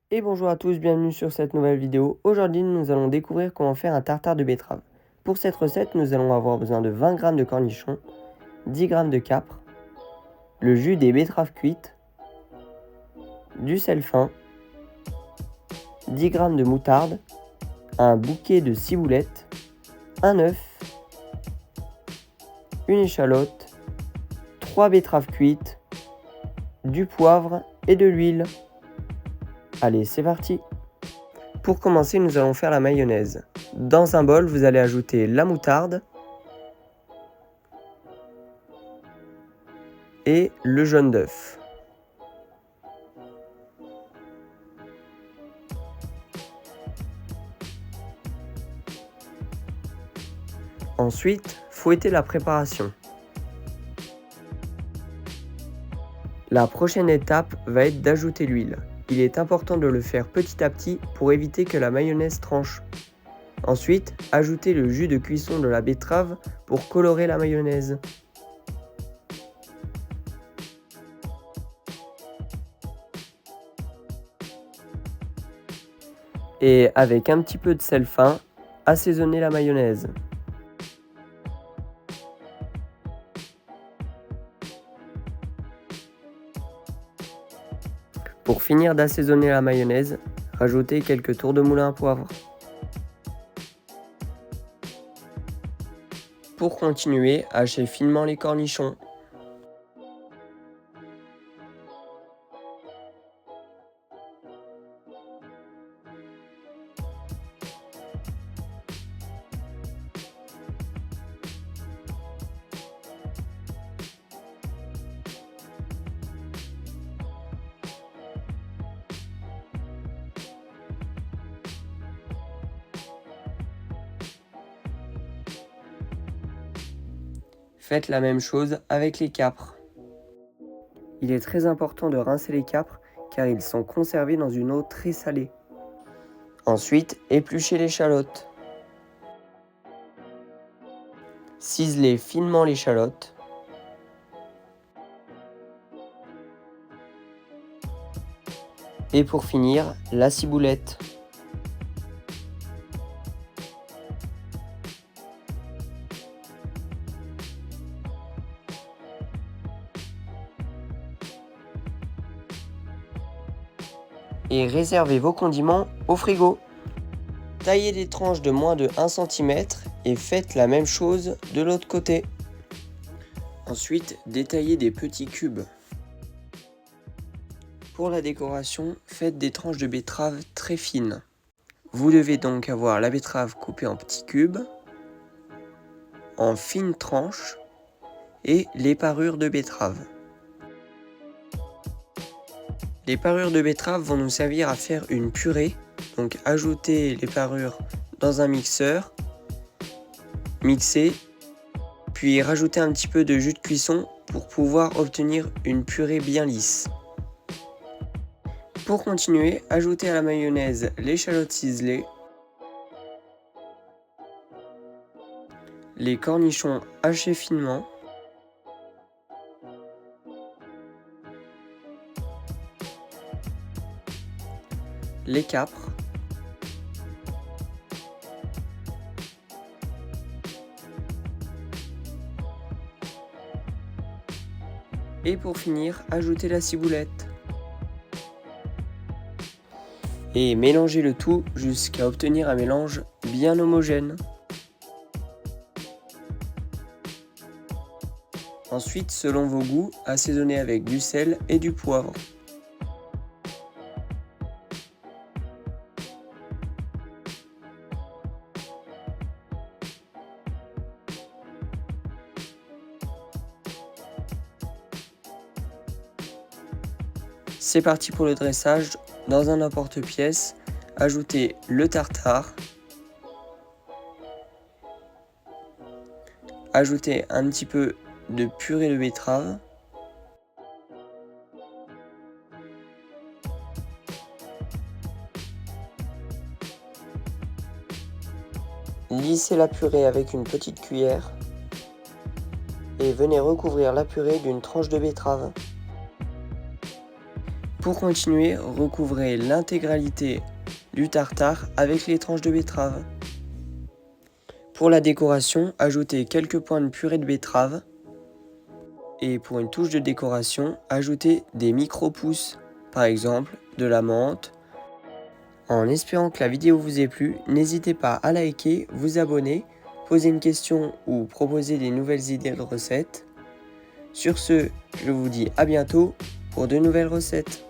Et bonjour à tous, bienvenue sur cette nouvelle vidéo. Aujourd'hui, nous allons découvrir comment faire un tartare de betterave. Pour cette recette, nous allons avoir besoin de 20 g de cornichons, 10 g de capre, le jus des betteraves cuites, du sel fin, 10 g de moutarde, un bouquet de ciboulettes, un œuf, une échalote, 3 betteraves cuites, du poivre et de l'huile. Allez, c'est parti! Pour commencer, nous allons faire la mayonnaise. Dans un bol, vous allez ajouter la moutarde et le jaune d'œuf. Ensuite, fouettez la préparation. La prochaine étape va être d'ajouter l'huile. Il est important de le faire petit à petit pour éviter que la mayonnaise tranche. Ensuite, ajoutez le jus de cuisson de la betterave pour colorer la mayonnaise. Et avec un petit peu de sel fin, assaisonnez la mayonnaise. Pour finir d'assaisonner la mayonnaise, rajoutez quelques tours de moulin à poivre. Pour continuer, hachez finement les cornichons. Faites la même chose avec les capres. Il est très important de rincer les capres car ils sont conservés dans une eau très salée. Ensuite, épluchez l'échalote. Ciselez finement l'échalote. Et pour finir, la ciboulette. Et réservez vos condiments au frigo. Taillez des tranches de moins de 1 cm et faites la même chose de l'autre côté. Ensuite, détaillez des petits cubes. Pour la décoration, faites des tranches de betterave très fines. Vous devez donc avoir la betterave coupée en petits cubes, en fines tranches et les parures de betterave. Les parures de betterave vont nous servir à faire une purée, donc ajoutez les parures dans un mixeur, mixez, puis rajoutez un petit peu de jus de cuisson pour pouvoir obtenir une purée bien lisse. Pour continuer, ajoutez à la mayonnaise l'échalote ciselée, les cornichons hachés finement, les capres, et pour finir, ajoutez la ciboulette. Et mélangez le tout jusqu'à obtenir un mélange bien homogène. Ensuite, selon vos goûts, assaisonnez avec du sel et du poivre. C'est parti pour le dressage. Dans un emporte-pièce, ajoutez le tartare. Ajoutez un petit peu de purée de betterave. Lissez la purée avec une petite cuillère. Et venez recouvrir la purée d'une tranche de betterave. Pour continuer, recouvrez l'intégralité du tartare avec les tranches de betterave. Pour la décoration, ajoutez quelques points de purée de betterave. Et pour une touche de décoration, ajoutez des micro-pousses, par exemple de la menthe. En espérant que la vidéo vous ait plu, n'hésitez pas à liker, vous abonner, poser une question ou proposer des nouvelles idées de recettes. Sur ce, je vous dis à bientôt pour de nouvelles recettes.